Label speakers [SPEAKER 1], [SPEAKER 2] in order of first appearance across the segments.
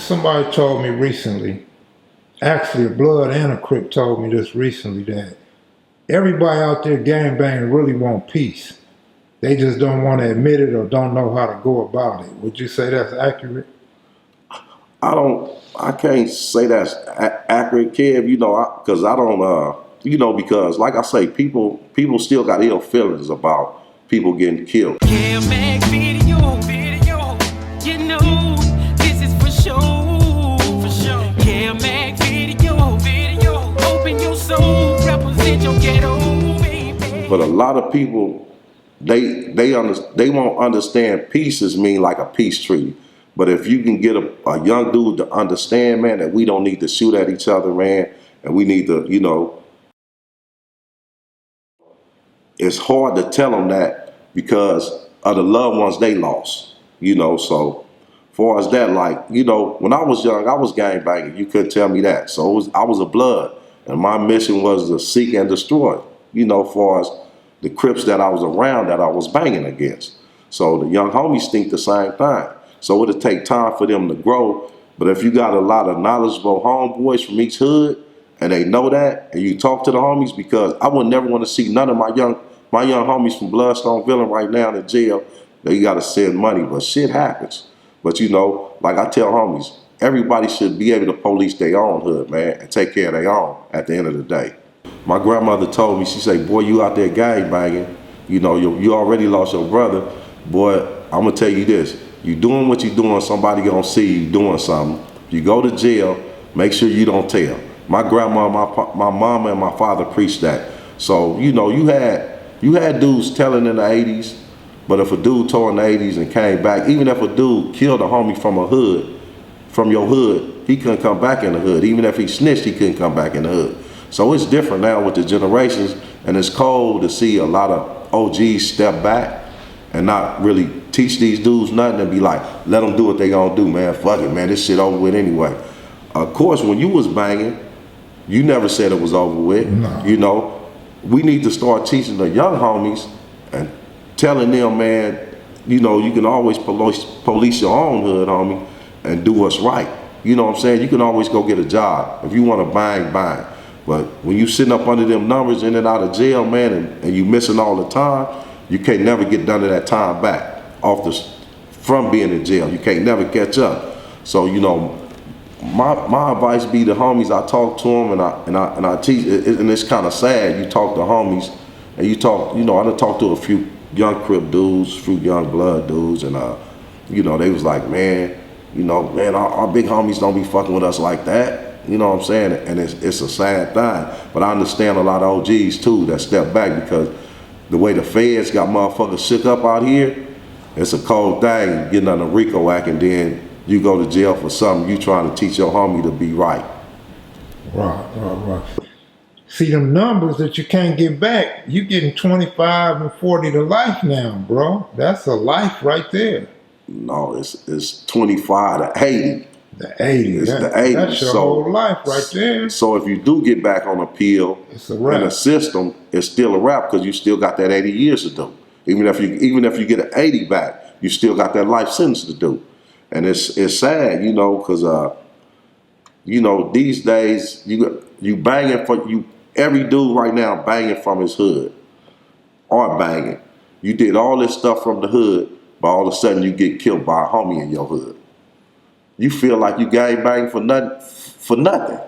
[SPEAKER 1] somebody told me recently, actually a Blood and a Crip told me this recently, that everybody out there gangbanging really want peace. They just don't want to admit it or don't know how to go about it. Would you say that's accurate?
[SPEAKER 2] I can't say that's accurate, Kev, because I don't, because like I say, people still got ill feelings about people getting killed.
[SPEAKER 3] Kev Mac video, you know, this is for sure. Kev Mac video, open your soul, represent your ghetto, baby.
[SPEAKER 2] But a lot of people, they won't understand peace mean like a peace treaty. But if you can get a young dude to understand, man, that we don't need to shoot at each other, man, and we need to, it's hard to tell them that because of the loved ones they lost, so far as that, like, when I was young, I was gangbanging. You couldn't tell me that. So I was a Blood, and my mission was to seek and destroy, far as the Crips that I was around that I was banging against. So the young homies think the same thing. So it'll take time for them to grow. But if you got a lot of knowledgeable homeboys from each hood and they know that, and you talk to the homies, because I would never want to see none of my young homies from Bloodstone Villains right now in jail. They got to send money, but shit happens. But like I tell homies, everybody should be able to police their own hood, man, and take care of their own at the end of the day. My grandmother told me, she said, boy, you out there gangbanging, you already lost your brother. Boy, I'm going to tell you this. You doing what you doing, somebody gonna see you doing something. You go to jail, make sure you don't tell. My grandma, my mama, and my father preached that. So, you had dudes telling in the 80s, but if a dude told in the 80s and came back, even if a dude killed a homie from your hood, he couldn't come back in the hood. Even if he snitched, he couldn't come back in the hood. So it's different now with the generations, and it's cold to see a lot of OGs step back and not really teach these dudes nothing and be like, let them do what they gonna do, man. Fuck it, man. This shit over with anyway. Of course, when you was banging, you never said it was over with. No. We need to start teaching the young homies and telling them, man, you can always police your own hood, homie, and do what's right. You know what I'm saying? You can always go get a job. If you want to bang, bang. But when you sitting up under them numbers in and out of jail, man, and you missing all the time, you can't never get none of that time back from being in jail. You can't never catch up. So, my advice be to homies, I talk to them and I teach, and it's kind of sad. You talk to homies and you talk, I done talked to a few young Crip dudes, a few young Blood dudes, and they was like, man, our big homies don't be fucking with us like that. You know what I'm saying? And it's a sad thing. But I understand a lot of OGs too that step back, because the way the feds got motherfuckers shook up out here, it's a cold thing getting under RICO Act, and then you go to jail for something you trying to teach your homie to be right.
[SPEAKER 1] Right. See, them numbers that you can't get back, you getting 25 and 40 to life now, bro. That's a life right there.
[SPEAKER 2] No, it's 25 to 80.
[SPEAKER 1] The 80.
[SPEAKER 2] It's the 80.
[SPEAKER 1] That's your whole life right there.
[SPEAKER 2] So if you do get back on appeal in the system, it's still a wrap, because you still got that 80 years to do. Even if you get an 80 back, you still got that life sentence to do. And it's sad, because these days you banging for you. Every dude right now banging from his hood or banging. You did all this stuff from the hood, but all of a sudden you get killed by a homie in your hood. You feel like you gang bang for nothing.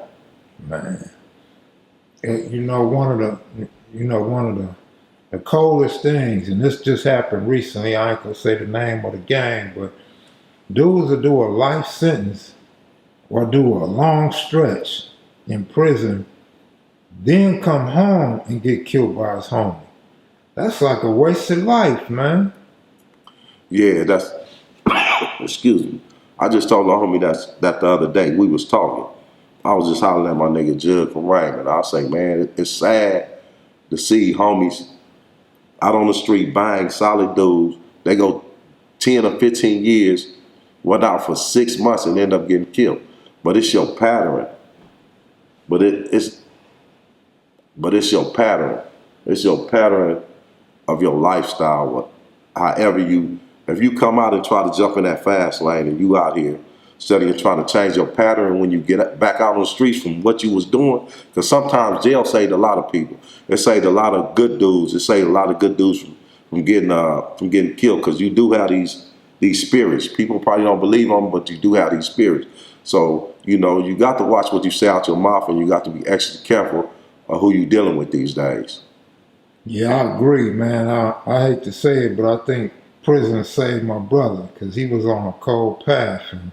[SPEAKER 1] Man. One of the coldest things, and this just happened recently, I ain't gonna say the name of the gang, but dudes will do a life sentence or do a long stretch in prison, then come home and get killed by his homie. That's like a wasted life, man.
[SPEAKER 2] Yeah, that's excuse me. I just told the homie that the other day. We was talking. I was just hollering at my nigga Jug from Raymond. I say, man, it's sad to see homies out on the street buying solid dudes. They go 10 or 15 years, went out for 6 months and end up getting killed. But it's your pattern. It's your pattern. It's your pattern of your lifestyle. However if you come out and try to jump in that fast lane and you out here instead of you trying to change your pattern when you get back out on the streets from what you was doing. Because sometimes jail saved a lot of people. It saved a lot of good dudes. It saved a lot of good dudes from getting killed. Because you do have these spirits. People probably don't believe them, but you do have these spirits. So, you know, you got to watch what you say out your mouth, and you got to be extra careful of who you're dealing with these days.
[SPEAKER 1] Yeah, I agree, man. I hate to say it, but I think prison saved my brother because he was on a cold path. And,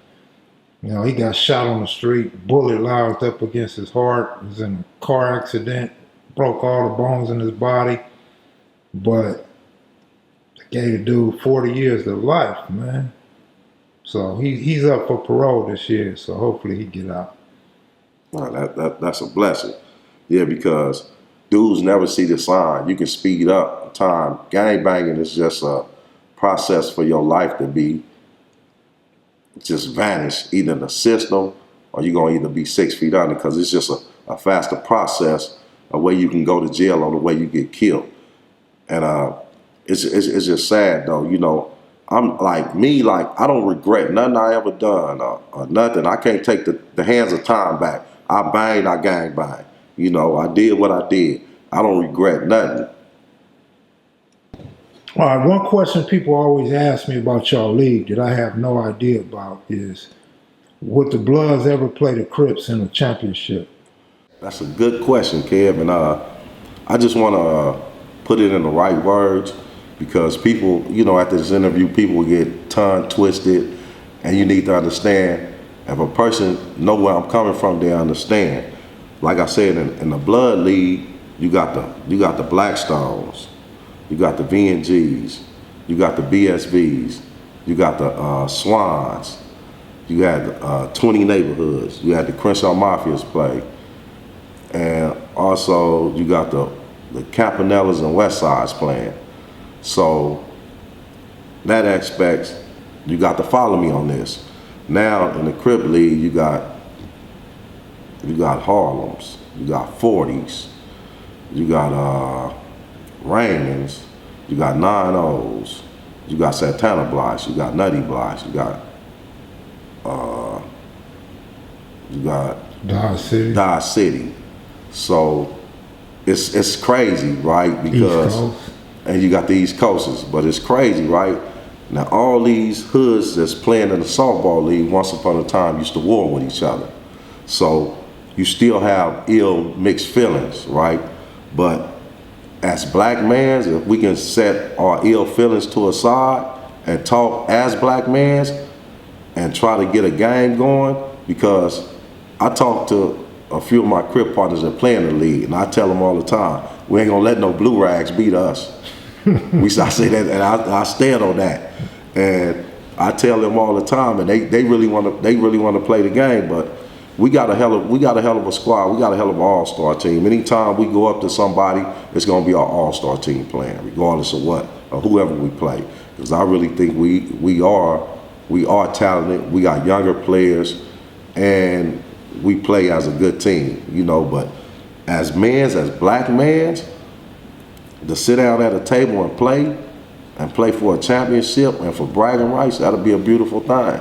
[SPEAKER 1] you know, he got shot on the street, bullet lodged up against his heart, was in a car accident, broke all the bones in his body. But they gave the dude 40 years to life, man. So he's up for parole this year, so hopefully he get out.
[SPEAKER 2] Well, that's a blessing. Yeah, because dudes never see the sign. You can speed up time. Gang banging is just a process for your life to be just vanish, either in the system or you're going to either be 6 feet under, because it's just a faster process, a way you can go to jail or the way you get killed. And it's just sad, though. You know, I'm like me, like I don't regret nothing I ever done or nothing. I can't take the hands of time back. I banged, I gang banged. You know, I did what I did. I don't regret nothing.
[SPEAKER 1] All right, one question people always ask me about y'all league that I have no idea about is, would the Bloods ever play the Crips in a championship?
[SPEAKER 2] That's a good question, Kev, and I just want to put it in the right words, because people, you know, after this interview, people get tongue twisted, and you need to understand, if a person know where I'm coming from, they understand. Like I said, in the Blood League, you got the Blackstones, you got the VNGs, you got the BSVs, you got the Swans, you had 20 Neighborhoods, you had the Crenshaw Mafias play, and also you got the Campanellas and West Sides playing. So that aspect, you got to follow me on this. Now in the Crip League, you got Harlems, you got 40s, you got Raymonds, you got 9-0s, you got Santana Blocks, you got Nutty Blocks, you got Dodge City. So it's crazy, right? Because and you got the East Coasters, but it's crazy, right? Now all these hoods that's playing in the softball league once upon a time used to war with each other. So you still have ill mixed feelings, right? But as black mans, if we can set our ill feelings to a side and talk as black mans and try to get a game going, because I talk to a few of my Crip partners that play in the league, and I tell them all the time, we ain't gonna let no blue rags beat us. I say that, and I stand on that, and I tell them all the time, and they really want to play the game, but we got a hell of a squad. We got a hell of an all-star team. Anytime we go up to somebody, it's gonna be our all-star team playing, regardless of what or whoever we play. Because I really think we are talented. We got younger players, and we play as a good team, you know. But as black mans, to sit down at a table and play for a championship and for bragging rights, that'll be a beautiful thing.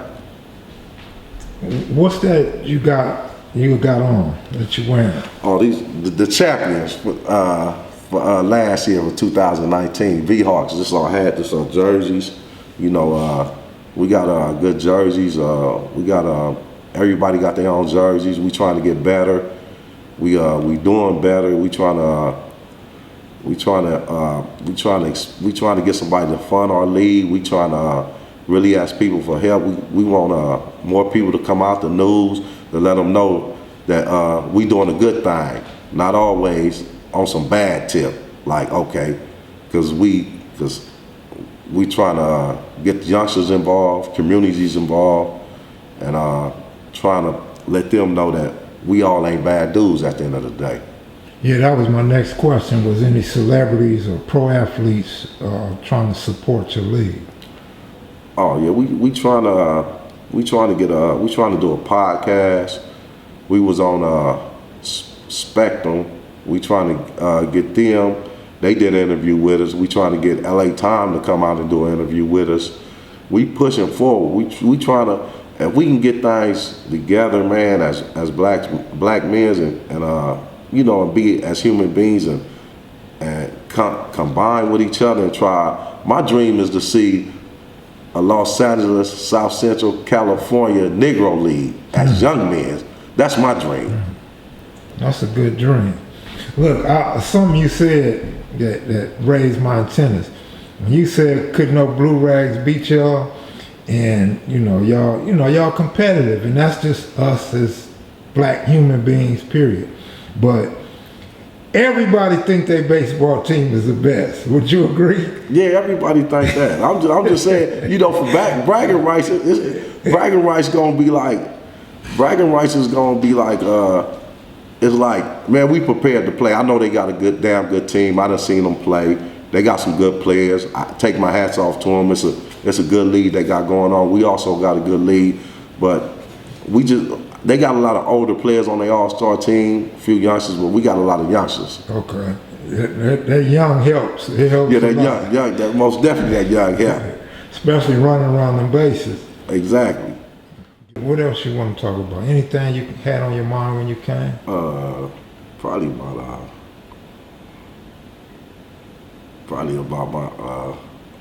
[SPEAKER 1] What's that you got on that you wearing?
[SPEAKER 2] Oh, the champions for last year for 2019 V-Hawks. This are jerseys. You know, we got good jerseys. We got everybody got their own jerseys. We trying to get better. We doing better. We trying to get somebody to fund our league. We trying to really ask people for help. We want more people to come out the news to let them know that we doing a good thing, not always on some bad tip. Like, okay, because we trying to get the youngsters involved, communities involved, and trying to let them know that we all ain't bad dudes at the end of the day.
[SPEAKER 1] Yeah, that was my next question. Was any celebrities or pro athletes trying to support your league?
[SPEAKER 2] Oh yeah, we trying to do a podcast. We was on Spectrum. We trying to get them. They did an interview with us. We trying to get LA Time to come out and do an interview with us. We pushing forward. We trying to if we can get things together, man, as black men and you know, and be as human beings and combine with each other and try. My dream is to see a Los Angeles, South Central California Negro League as young men. That's my dream.
[SPEAKER 1] That's a good dream. Look, something you said that raised my antennas. When you said could no blue rags beat y'all, and y'all competitive, and that's just us as black human beings, period. But everybody think their baseball team is the best. Would you agree?
[SPEAKER 2] Yeah, everybody think that. I'm just saying, you know, for bragging rights, bragging rights gonna be like, bragging rights is gonna be like, it's like, man, we prepared to play. I know they got a damn good team. I done seen them play. They got some good players. I take my hats off to them. It's a good league they got going on. We also got a good league, but they got a lot of older players on their all-star team, a few youngsters, but we got a lot of youngsters.
[SPEAKER 1] Okay. That young helps. It helps.
[SPEAKER 2] Yeah, that young, that most definitely that young help.
[SPEAKER 1] Especially running around the bases.
[SPEAKER 2] Exactly.
[SPEAKER 1] What else you want to talk about? Anything you had on your mind when you came?
[SPEAKER 2] Probably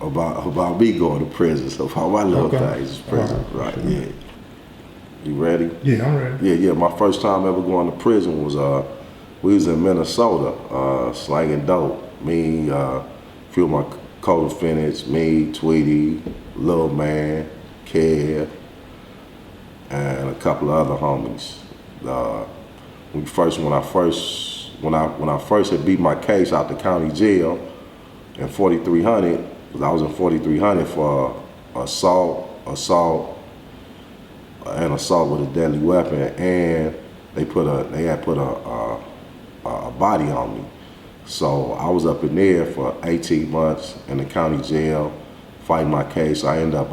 [SPEAKER 2] about me going to prison. So how my little things is prison, right? Sure. Yeah. You ready?
[SPEAKER 1] Yeah, I'm ready.
[SPEAKER 2] Yeah. My first time ever going to prison was we was in Minnesota, slanging dope. Me, a few of my co-defendants, me, Tweety, Lil Man, Kev, and a couple of other homies. When I first had beat my case out the county jail in 4300, because I was in 4300 for assault with a deadly weapon, and they had put a body on me. So I was up in there for 18 months in the county jail fighting my case. I ended up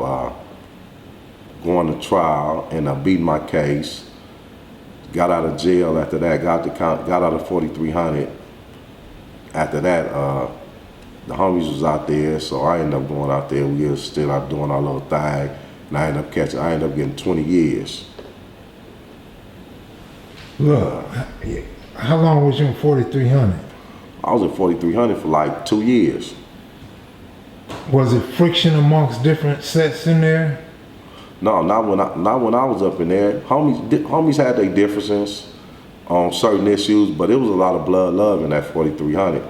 [SPEAKER 2] going to trial, ended up beating my case. Got out of jail after that, got out of 4300. After that, the homies was out there, so I ended up going out there. We were still out doing our little thing, and I ended up getting 20 years.
[SPEAKER 1] Look, how long was you in 4300?
[SPEAKER 2] I was in 4300 for like 2 years.
[SPEAKER 1] Was it friction amongst different sets in there?
[SPEAKER 2] No, not when I was up in there. Homies had their differences on certain issues, but it was a lot of blood love in that 4300.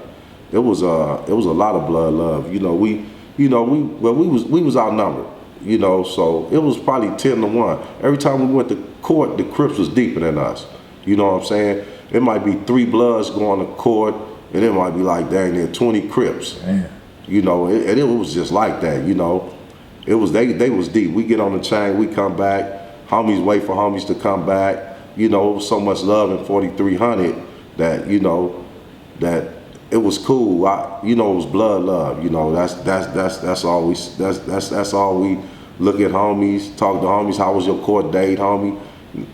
[SPEAKER 2] It was a lot of blood love. You know, we was outnumbered. You know, so it was probably 10-1. Every time we went to court, the Crips was deeper than us. You know what I'm saying? It might be 3 Bloods going to court, and it might be like dang near 20 Crips.
[SPEAKER 1] Damn.
[SPEAKER 2] You know, and it was just like that. You know, it was they was deep. We get on the chain, we come back. Homies wait for homies to come back. You know, it was so much love in 4300 that that it was cool. It was blood love. You know, that's all we look at homies, talk to homies. How was your court date, homie?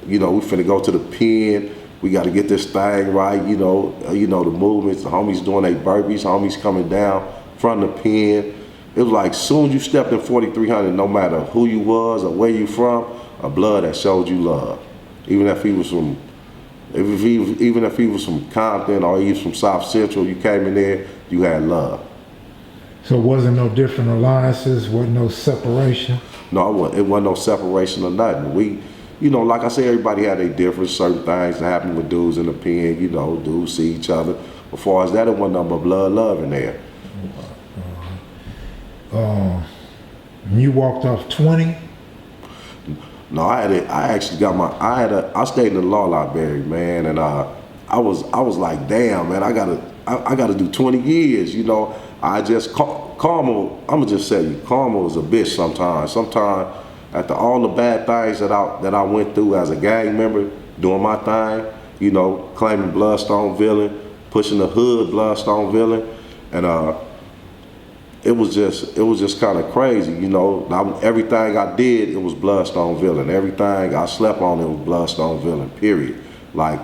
[SPEAKER 2] You know, we finna go to the pen. We got to get this thing right. You know the movements. The homies doing their burpees. Homies coming down from the pen. It was like soon as you stepped in 4300, no matter who you was or where you from, a blood that showed you love. Even if he was from Compton or he was from South Central, you came in there, you had love.
[SPEAKER 1] So wasn't no different alliances, wasn't no separation?
[SPEAKER 2] No, it wasn't no separation or nothing. We, like I said, everybody had their different certain things that happen with dudes in the pen, dudes see each other. As far as that, it wasn't nothing but blood love in there.
[SPEAKER 1] You walked off 20?
[SPEAKER 2] No, I stayed in the law library, man, and I was like, damn, man, I gotta do 20 years, I just karma. I'ma just say karma is a bitch sometimes. Sometimes after all the bad things that I went through as a gang member, doing my thing, claiming Bloodstone Villain, pushing the hood Bloodstone Villain, and it was just kind of crazy, everything I did, it was Bloodstone Villain. Everything I slept on, it was Bloodstone Villain, period. Like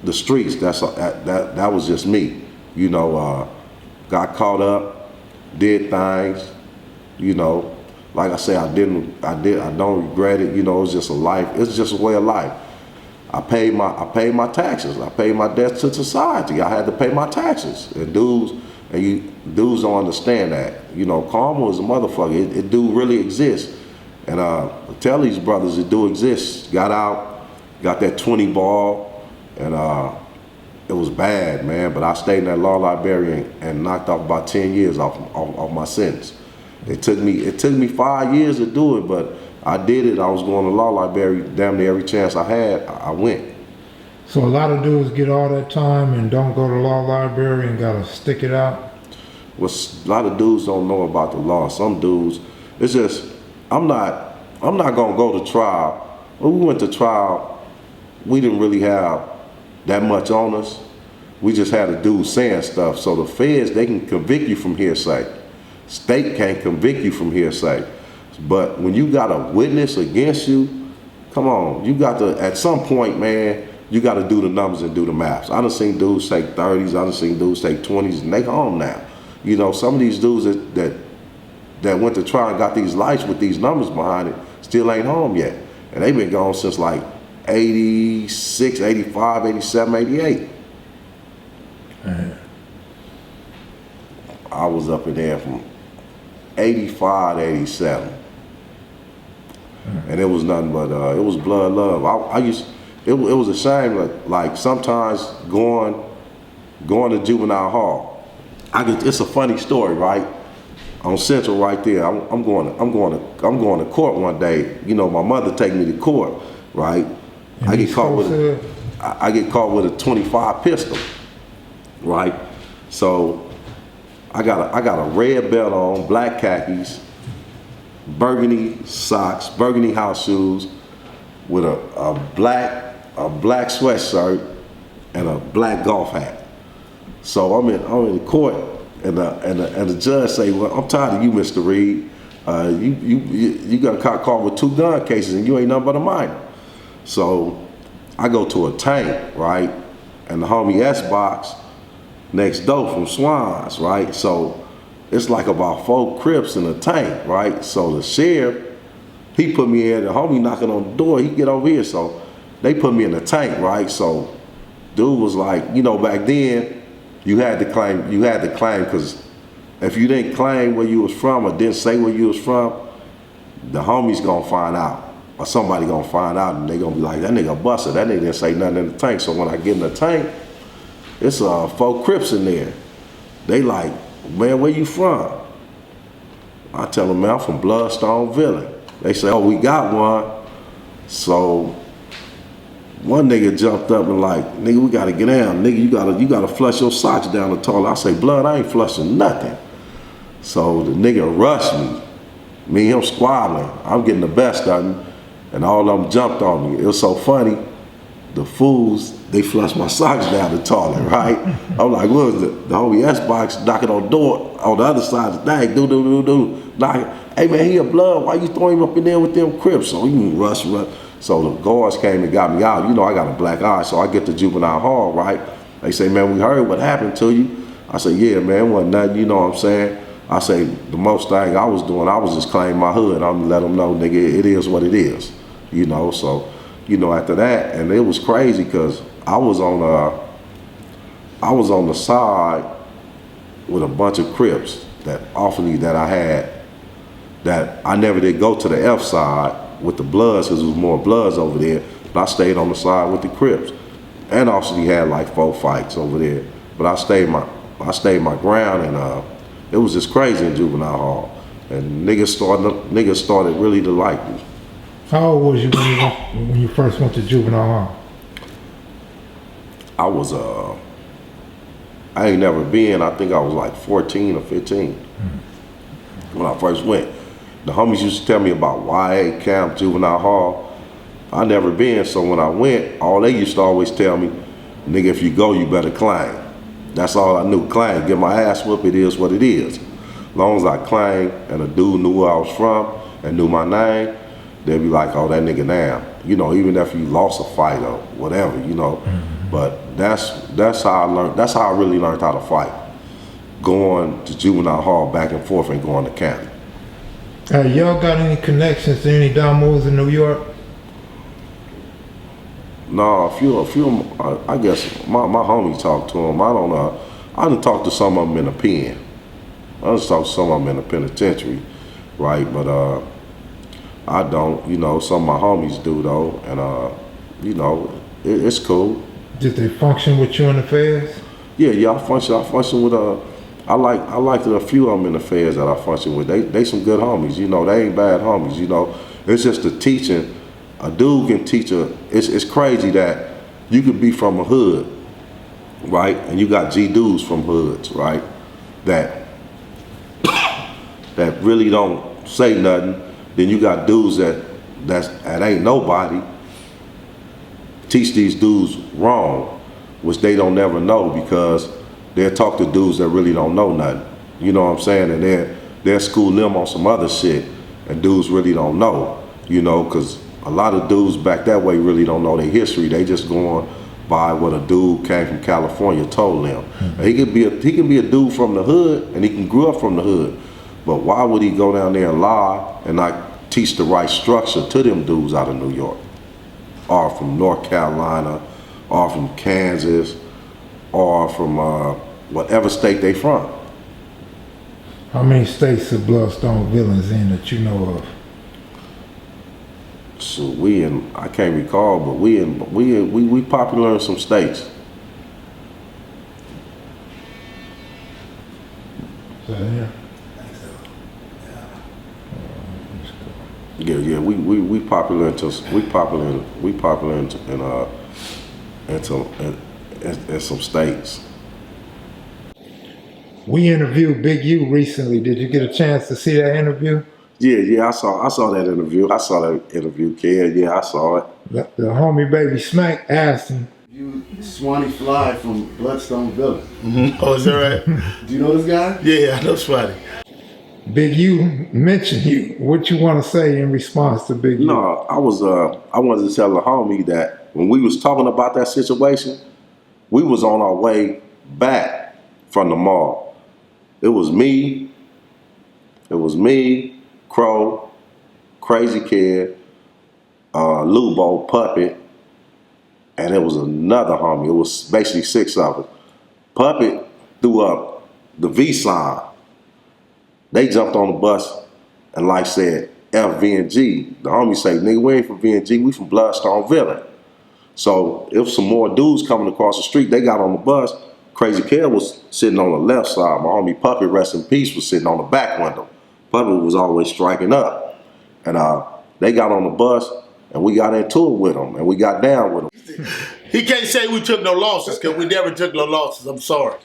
[SPEAKER 2] the streets, that was just me, Got caught up, did things, like I say, I don't regret it. You know, it's just a life. It's just a way of life. I paid my taxes. I paid my debts to society. I had to pay my taxes. And dudes don't understand that. You know, karma is a motherfucker. It do really exist. And tell these brothers it do exist. Got out, got that 20 ball, and it was bad, man. But I stayed in that law library and knocked off about 10 years off my sentence. It took me 5 years to do it, but I did it. I was going to law library damn near every chance I had. I went.
[SPEAKER 1] So a lot of dudes get all that time and don't go to law library and gotta stick it out.
[SPEAKER 2] Well, a lot of dudes don't know about the law. Some dudes, it's just, I'm not gonna go to trial. When we went to trial, we didn't really have that much on us. We just had a dude saying stuff. So the feds, they can convict you from hearsay. State can't convict you from hearsay. But when you got a witness against you, come on, you got to, at some point, man, you got to do the numbers and do the maths. I done seen dudes take 30s, I done seen dudes take 20s, and they home now. You know, some of these dudes that went to trial and got these lights with these numbers behind it still ain't home yet. And they've been gone since like 86, 85, 87, 88. I was up in there from 85 to 87. And it was nothing but, it was blood love. It was a shame, like sometimes going to juvenile hall. It's a funny story, right? On Central right there, I'm going to court one day. You know, my mother take me to court, right? I get caught with a 25 pistol, right? So I got a red belt on, black khakis, burgundy socks, burgundy house shoes, with a black sweatshirt and a black golf hat. So I'm in the court, and the judge say, "Well, I'm tired of you, Mr. Reed. You got caught with 2 gun cases, and you ain't nothing but a minor." So I go to a tank, right, and the homie S-Box next door from Swans, right. So it's like about 4 Crips in a tank, right. So the sheriff, he put me in. The homie knocking on the door. He get over here, so they put me in the tank, right. So dude was like, you know, back then you had to claim, because if you didn't claim where you was from or didn't say where you was from, the homies gonna find out, or somebody gonna find out, and they gonna be like, that nigga busted, that nigga didn't say nothing in the tank. So when I get in the tank, it's 4 Crips in there. They like, man, where you from? I tell them, man, I'm from Bloodstone Villains. They say, oh, we got one. So one nigga jumped up and like, nigga, we gotta get down. Nigga, you gotta flush your socks down the toilet. I say, blood, I ain't flushing nothing. So the nigga rushed me. Me and him squabbling. I'm getting the best of him, and all of them jumped on me. It was so funny. The fools, they flushed my socks down the toilet, right? I'm like, what is it? The homie S-Box knocking on the door on the other side of the thing. Do. Knocking. Hey man, he a blood. Why you throwing him up in there with them Crips? So you rush. So the guards came and got me out. You know, I got a black eye, so I get to juvenile hall, right? They say, man, we heard what happened to you. I say, yeah, man, it wasn't nothing, you know what I'm saying? I say, the most thing I was doing, I was just claiming my hood. I'm let them know, nigga, it is what it is, you know? So, you know, after that, and it was crazy because I was on the side with a bunch of Crips that awfully that I had, that I never did go to the F side with the Bloods, because there was more Bloods over there, but I stayed on the side with the Crips. And also he had like 4 fights over there, but I stayed my ground, and it was just crazy in juvenile hall, and niggas started really to like me.
[SPEAKER 1] How old was you when you first went to juvenile hall?
[SPEAKER 2] I was I ain't never been. I think I was like 14 or 15 when I first went. The homies used to tell me about YA camp, juvenile hall. I never been, so when I went, all they used to always tell me, nigga, if you go, you better claim. That's all I knew, claim. Get my ass whooped, it is what it is. As long as I claimed and a dude knew where I was from and knew my name, they'd be like, oh, that nigga down. You know, even if you lost a fight or whatever, you know. But that's how I learned, that's how I really learned how to fight. Going to juvenile hall back and forth and going to county.
[SPEAKER 1] Y'all got any connections to any dumb moves in New York?
[SPEAKER 2] No, a few of them, I guess my homie talked to them. I don't know. I done talked to some of them in the pen. I just talked to some of them in the penitentiary, right? But I don't, you know, some of my homies do though, and you know, it's cool.
[SPEAKER 1] Did they function with you in the feds?
[SPEAKER 2] Yeah, I function with I like a few of them in the feds that I function with. They some good homies, you know. They ain't bad homies, you know. It's just the teaching. A dude can teach it's crazy that you could be from a hood, right? And you got G dudes from hoods, right? That really don't say nothing. Then you got dudes that ain't nobody teach these dudes wrong, which they don't never know because they'll talk to dudes that really don't know nothing. You know what I'm saying? And they'll school them on some other shit, and dudes really don't know, you know, because a lot of dudes back that way really don't know their history. They just going by what a dude came from California told them. Mm-hmm. He can be a dude from the hood, and he can grew up from the hood. But why would he go down there and lie and not teach the right structure to them dudes out of New York, or from North Carolina, or from Kansas, or from whatever state they from?
[SPEAKER 1] How many states are Bloodstone Villains in that you know of?
[SPEAKER 2] So I can't recall, but we popular in some states.
[SPEAKER 1] So, yeah.
[SPEAKER 2] Yeah, we popular in some states.
[SPEAKER 1] We interviewed Big U recently. Did you get a chance to see that interview?
[SPEAKER 2] Yeah, I saw that interview. I saw that interview, kid. Yeah, I saw it.
[SPEAKER 1] The homie Baby Smack asked him.
[SPEAKER 4] You Swanny Fly from Bloodstone Villains.
[SPEAKER 5] Mm-hmm. Oh, is that right?
[SPEAKER 4] Do you know this guy?
[SPEAKER 5] Yeah, I know Swanny.
[SPEAKER 1] Big U mentioned you. What you want to say in response to Big U?
[SPEAKER 2] No, I wanted to tell the homie that when we was talking about that situation, we was on our way back from the mall. It was me, Crow, Crazy Kid, Lubo, Puppet, and it was another homie. It was basically 6 of us. Puppet threw up the V sign. They jumped on the bus and like said, FVNG. The homie say, nigga, we ain't from VNG, we from Bloodstone Villain. So if some more dudes coming across the street, they got on the bus. Crazy Kid was sitting on the left side. My homie Puppet, rest in peace, was sitting on the back window. Puppet was always striking up. And they got on the bus and we got into it with them and we got down with them.
[SPEAKER 5] He can't say we took no losses because we never took no losses. I'm sorry.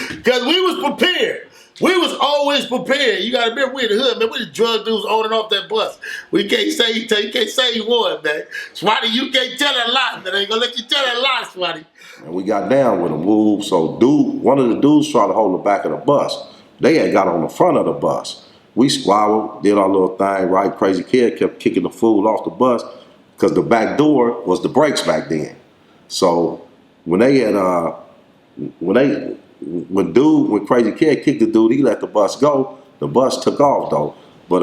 [SPEAKER 5] Because we was prepared. We was always prepared. You gotta remember we in the hood, man. We the drug dudes on and off that bus. We can't say you can't say he won, man. Swatty, you can't tell that lie, man. I ain't gonna let you tell that lie, Swatty.
[SPEAKER 2] And we got down with them. Woo. So one of the dudes tried to hold the back of the bus. They had got on the front of the bus. We squabbled, did our little thing, right? Crazy Kid kept kicking the fool off the bus because the back door was the brakes back then. So when they had when Crazy Kid kicked the dude, he let the bus go. The bus took off though. But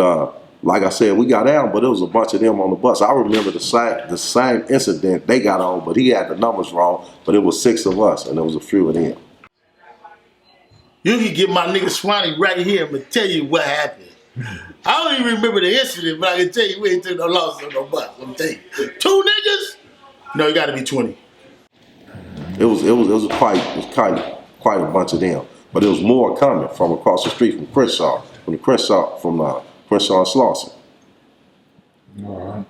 [SPEAKER 2] like I said, we got down, but it was a bunch of them on the bus. I remember the same incident they got on, but he had the numbers wrong. But it was 6 of us, and there was a few of them.
[SPEAKER 5] You can get my nigga Swanny right here and tell you what happened. I don't even remember the incident, but I can tell you we ain't took no losses on no bus. Let me tell you. 2 niggas? No, you gotta be 20.
[SPEAKER 2] It was quite a bunch of them, but there was more coming from across the street from Crenshaw and Slauson.
[SPEAKER 1] All right.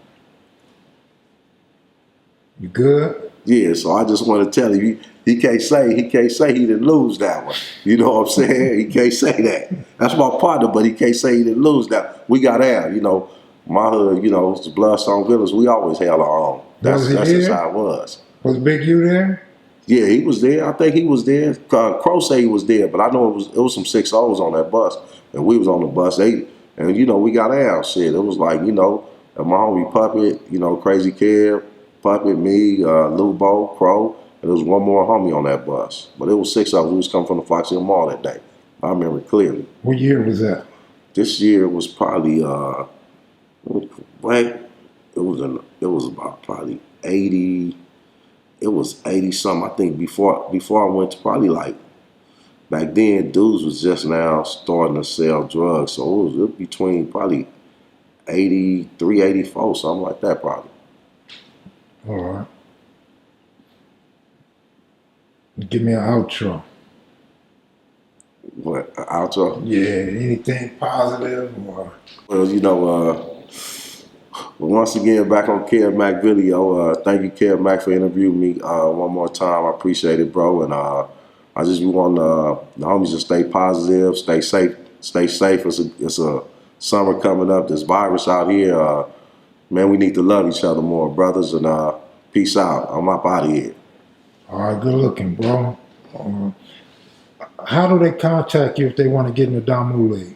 [SPEAKER 1] You good?
[SPEAKER 2] Yeah, so I just want to tell you, he can't say he didn't lose that one. You know what I'm saying? He can't say that. That's my partner, but he can't say he didn't lose that. We got out, you know. My hood, you know, it's the Bloodstone Villains. We always held our own. That's just how it was.
[SPEAKER 1] Was Big U there?
[SPEAKER 2] Yeah, he was there. I think he was there. Crow say he was there, but I know it was some 6-0s on that bus, and we was on the bus. And you know, we got out. Shit, it was like, you know, my homie Puppet, you know, Crazy Kev, Puppet, me, Lubo, Crow, and there was one more homie on that bus. But it was 6 of us. We was coming from the Fox Hill Mall that day. I remember it clearly.
[SPEAKER 1] What year was that?
[SPEAKER 2] this year was probably wait, it was about probably 80. It was 80 something. I think before I went to probably like back then, dudes was just now starting to sell drugs, so it was between probably 83, 84, something like that probably.
[SPEAKER 1] All right. Give me an outro.
[SPEAKER 2] What outro?
[SPEAKER 1] Yeah, anything positive or
[SPEAKER 2] Well, you know, once again, back on Kev Mac video. Thank you, Kev Mac, for interviewing me one more time. I appreciate it, bro. And I just want the homies to stay positive, stay safe, stay safe. It's a summer coming up. This virus out here, man, we need to love each other more, brothers. And peace out. I'm up out of here.
[SPEAKER 1] all right, good looking, bro. How do they contact you if they want to get in the Damu League?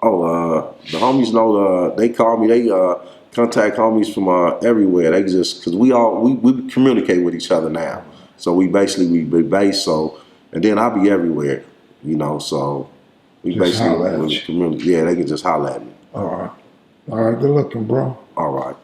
[SPEAKER 2] Oh, the homies know. They call me. They contact homies from everywhere. They just because we communicate with each other now. So we basically be based. So and then I'll be everywhere. You know. So we
[SPEAKER 1] Just holler at
[SPEAKER 2] basically
[SPEAKER 1] you.
[SPEAKER 2] communicate. Yeah, they can just holler at me.
[SPEAKER 1] All right, good looking, bro.
[SPEAKER 2] All right.